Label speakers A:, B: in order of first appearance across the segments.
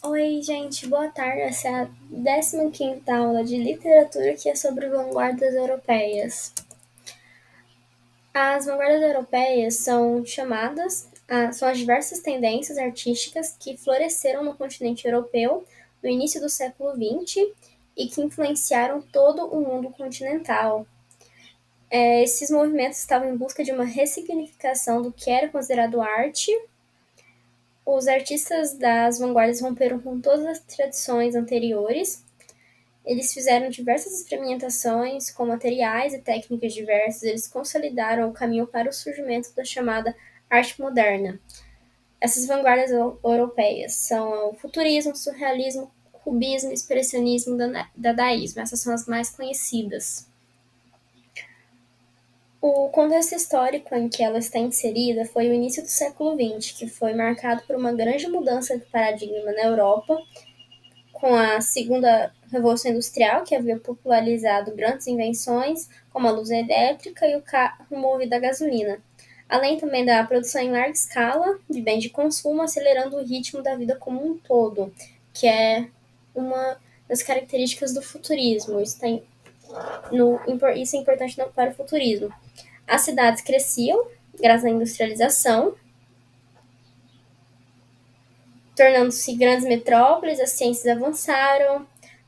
A: Oi, gente, boa tarde. Essa é a 15ª aula de literatura que é sobre vanguardas europeias. As vanguardas europeias são são as diversas tendências artísticas que floresceram no continente europeu no início do século XX e que influenciaram todo o mundo continental. Esses movimentos estavam em busca de uma ressignificação do que era considerado arte. Os artistas das vanguardas romperam com todas as tradições anteriores. Eles fizeram diversas experimentações com materiais e técnicas diversas. Eles consolidaram o caminho para o surgimento da chamada arte moderna. Essas vanguardas europeias são o futurismo, surrealismo, cubismo, expressionismo, dadaísmo. Essas são as mais conhecidas. O contexto histórico em que ela está inserida foi o início do século XX, que foi marcado por uma grande mudança de paradigma na Europa, com a segunda Revolução Industrial, que havia popularizado grandes invenções, como a luz elétrica e o carro movido a gasolina, além também da produção em larga escala de bens de consumo, acelerando o ritmo da vida como um todo, que é uma das características do futurismo. Isso é importante para o futurismo. As cidades cresciam graças à industrialização, tornando-se grandes metrópoles, as ciências avançaram.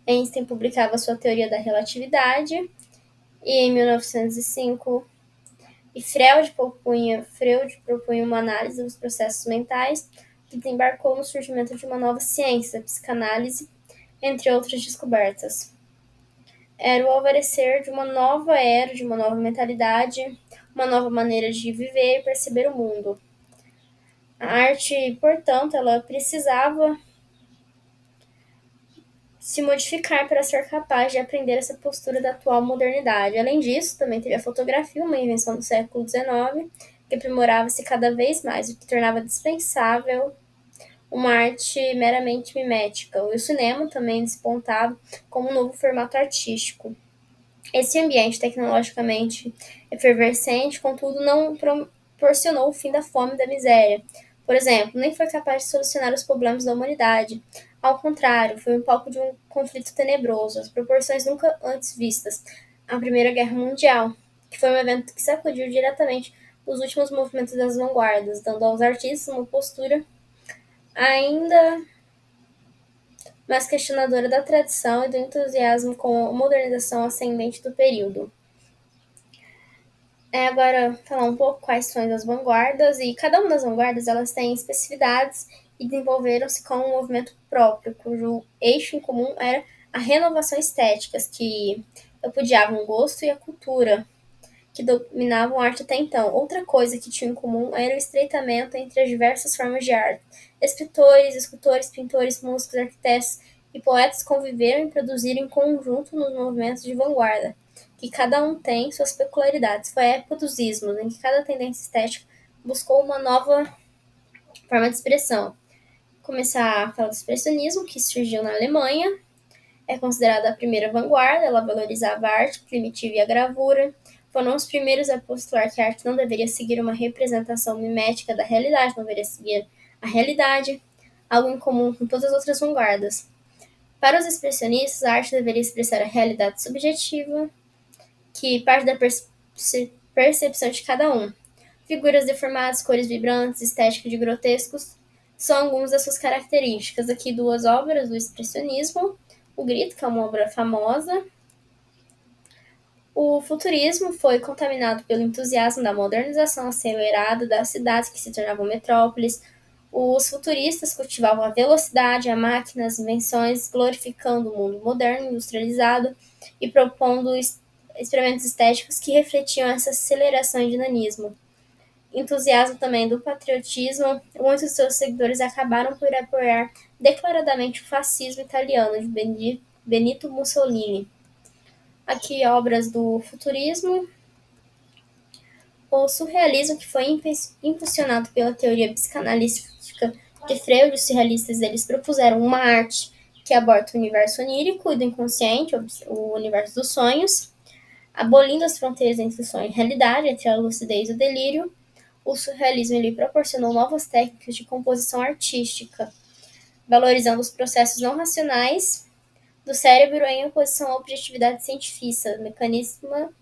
A: Einstein publicava sua teoria da relatividade, e em 1905 Freud propunha uma análise dos processos mentais, que desembarcou no surgimento de uma nova ciência, a psicanálise, entre outras descobertas. Era o alvorecer de uma nova era, de uma nova mentalidade, uma nova maneira de viver e perceber o mundo. A arte, portanto, ela precisava se modificar para ser capaz de aprender essa postura da atual modernidade. Além disso, também teve a fotografia, uma invenção do século XIX, que aprimorava-se cada vez mais, o que tornava dispensável uma arte meramente mimética. E o cinema também despontava como um novo formato artístico. Esse ambiente tecnologicamente efervescente, contudo, não proporcionou o fim da fome e da miséria. Por exemplo, nem foi capaz de solucionar os problemas da humanidade. Ao contrário, foi um palco de um conflito tenebroso, as proporções nunca antes vistas. A Primeira Guerra Mundial, que foi um evento que sacudiu diretamente os últimos movimentos das vanguardas, dando aos artistas uma postura ainda mais questionadora da tradição e do entusiasmo com a modernização ascendente do período. Agora, falar um pouco quais são as vanguardas, e cada uma das vanguardas elas tem especificidades e desenvolveram-se com um movimento próprio, cujo eixo em comum era a renovação estética, que repudiavam o gosto e a cultura, que dominavam a arte até então. Outra coisa que tinham em comum era o estreitamento entre as diversas formas de arte. Escritores, escultores, pintores, músicos, arquitetos e poetas conviveram e produziram em conjunto nos movimentos de vanguarda, que cada um tem suas peculiaridades. Foi a época dos ismos, em que cada tendência estética buscou uma nova forma de expressão. Começar a falar do expressionismo, que surgiu na Alemanha, é considerada a primeira vanguarda, ela valorizava a arte primitiva e a gravura. Foram os primeiros a postular que a arte não deveria seguir uma representação mimética da realidade, não deveria seguir a realidade, algo em comum com todas as outras vanguardas. Para os expressionistas, a arte deveria expressar a realidade subjetiva, que parte da percepção de cada um. Figuras deformadas, cores vibrantes, estética de grotescos são algumas das suas características. Aqui duas obras do expressionismo. O Grito, que é uma obra famosa. O futurismo foi contaminado pelo entusiasmo da modernização acelerada das cidades que se tornavam metrópoles. Os futuristas cultivavam a velocidade, a máquina, as invenções, glorificando o mundo moderno, industrializado e propondo experimentos estéticos que refletiam essa aceleração e dinamismo. Entusiasmo também do patriotismo, muitos de seus seguidores acabaram por apoiar declaradamente o fascismo italiano de Benito Mussolini. Aqui obras do futurismo, o surrealismo, que foi impulsionado pela teoria psicanalística de Freud. Os surrealistas eles propuseram uma arte que aborda o universo onírico e do inconsciente, o universo dos sonhos, abolindo as fronteiras entre o sonho e a realidade, entre a lucidez e o delírio. O surrealismo ele proporcionou novas técnicas de composição artística. valorizando os processos não racionais do cérebro em oposição à objetividade científica, mecanismo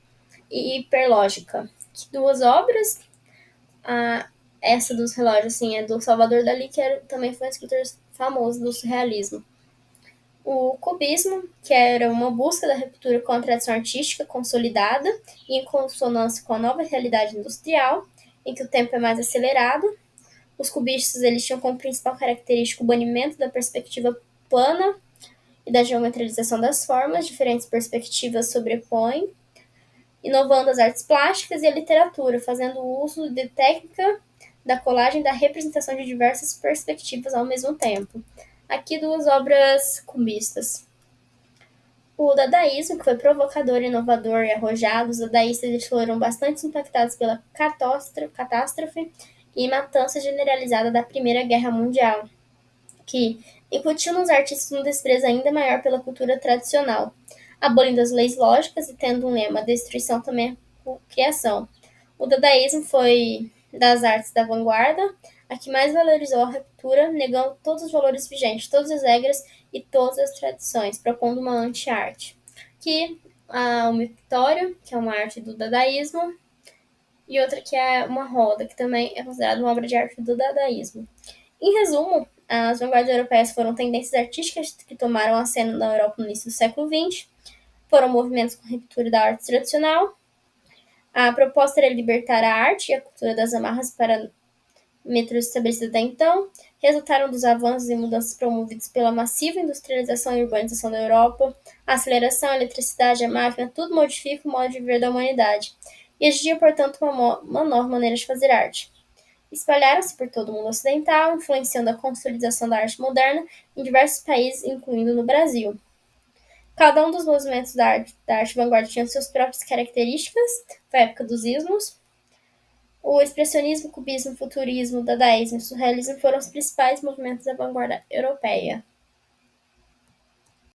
A: e hiperlógica. Duas obras, essa dos relógios, assim, é do Salvador Dalí, que também foi um escritor famoso do surrealismo. O cubismo, que era uma busca da ruptura com a tradição artística consolidada e em consonância com a nova realidade industrial, em que o tempo é mais acelerado. Os cubistas eles tinham como principal característica o banimento da perspectiva plana e da geometrização das formas, diferentes perspectivas sobrepõem, inovando as artes plásticas e a literatura, fazendo uso de técnica da colagem e da representação de diversas perspectivas ao mesmo tempo. Aqui duas obras cubistas. O dadaísmo, que foi provocador, inovador e arrojado, os dadaístas foram bastante impactados pela catástrofe e matança generalizada da Primeira Guerra Mundial, que incutiu nos artistas um desprezo ainda maior pela cultura tradicional, abolindo as leis lógicas e tendo um lema: destruição também é criação. O dadaísmo foi das artes da vanguarda a que mais valorizou a ruptura, negando todos os valores vigentes, todas as regras e todas as tradições, propondo uma anti-arte. Que o mictório, que é uma arte do dadaísmo, e outra que é uma roda, que também é considerada uma obra de arte do dadaísmo. Em resumo, as vanguardas europeias foram tendências artísticas que tomaram a cena na Europa no início do século XX, foram movimentos com ruptura da arte tradicional. A proposta era libertar a arte e a cultura das amarras para metros estabelecidos até então, resultaram dos avanços e mudanças promovidos pela massiva industrialização e urbanização da Europa, a aceleração, a eletricidade, a máquina, tudo modifica o modo de viver da humanidade, e exigia, portanto, uma nova maneira de fazer arte. Espalharam-se por todo o mundo ocidental, influenciando a consolidação da arte moderna em diversos países, incluindo no Brasil. Cada um dos movimentos da arte vanguarda tinha suas próprias características, foi a época dos ismos. O expressionismo, cubismo, futurismo, dadaísmo e surrealismo foram os principais movimentos da vanguarda europeia.